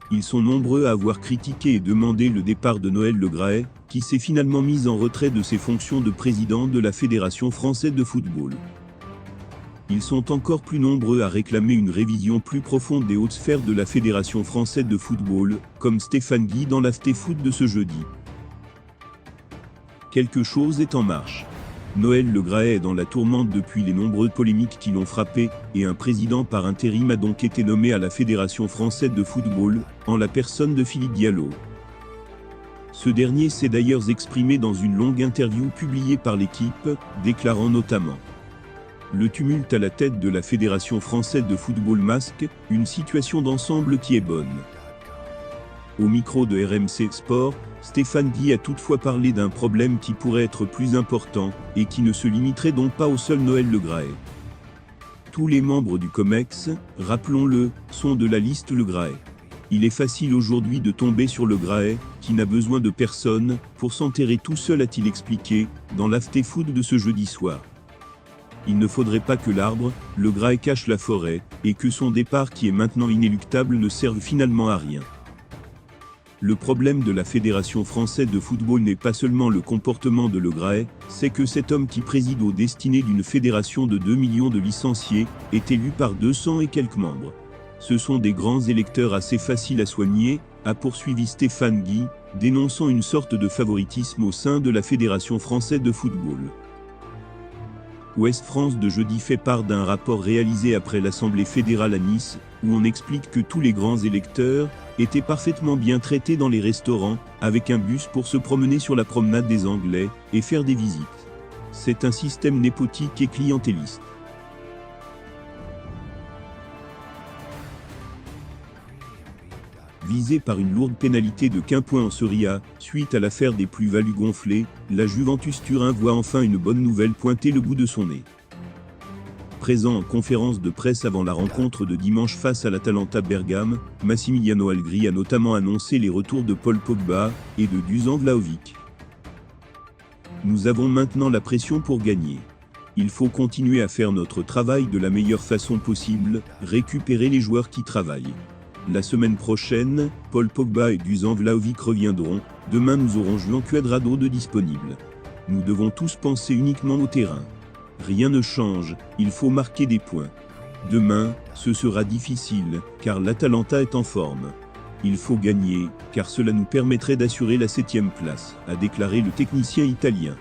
Ils sont nombreux à avoir critiqué et demandé le départ de Noël Le Graët, qui s'est finalement mis en retrait de ses fonctions de président de la Fédération française de football. Ils sont encore plus nombreux à réclamer une révision plus profonde des hautes sphères de la Fédération française de football, comme Stéphane Guy dans l'After-Foot de ce jeudi. Quelque chose est en marche. Noël Le Graët est dans la tourmente depuis les nombreuses polémiques qui l'ont frappé, et un président par intérim a donc été nommé à la Fédération française de football, en la personne de Philippe Diallo. Ce dernier s'est d'ailleurs exprimé dans une longue interview publiée par l'équipe, déclarant notamment: le tumulte à la tête de la Fédération française de football masque une situation d'ensemble qui est bonne. Au micro de RMC Sport, Stéphane Guy a toutefois parlé d'un problème qui pourrait être plus important, et qui ne se limiterait donc pas au seul Noël Le Graët. Tous les membres du COMEX, rappelons-le, sont de la liste Le Graët. Il est facile aujourd'hui de tomber sur Le Graët, qui n'a besoin de personne, pour s'enterrer tout seul, a-t-il expliqué, dans l'After-Foot de ce jeudi soir. Il ne faudrait pas que l'arbre, Le Graët, cache la forêt, et que son départ qui est maintenant inéluctable ne serve finalement à rien. Le problème de la Fédération française de football n'est pas seulement le comportement de Le Graët, c'est que cet homme qui préside aux destinées d'une fédération de 2 millions de licenciés, est élu par 200 et quelques membres. Ce sont des grands électeurs assez faciles à soigner, a poursuivi Stéphane Guy, dénonçant une sorte de favoritisme au sein de la Fédération française de football. Ouest France de jeudi fait part d'un rapport réalisé après l'Assemblée fédérale à Nice, où on explique que tous les grands électeurs étaient parfaitement bien traités dans les restaurants, avec un bus pour se promener sur la promenade des Anglais, et faire des visites. C'est un système népotique et clientéliste. Visé par une lourde pénalité de qu'1 point en Serie A, suite à l'affaire des plus-values gonflées, la Juventus Turin voit enfin une bonne nouvelle pointer le bout de son nez. Présent en conférence de presse avant la rencontre de dimanche face à l'Atalanta Bergame, Massimiliano Allegri a notamment annoncé les retours de Paul Pogba et de Dusan Vlahovic. Nous avons maintenant la pression pour gagner. Il faut continuer à faire notre travail de la meilleure façon possible, récupérer les joueurs qui travaillent. La semaine prochaine, Paul Pogba et Dusan Vlahovic reviendront, demain nous aurons Juan Cuadrado de disponible. Nous devons tous penser uniquement au terrain. Rien ne change, il faut marquer des points. Demain, ce sera difficile, car l'Atalanta est en forme. Il faut gagner, car cela nous permettrait d'assurer la 7e place, a déclaré le technicien italien.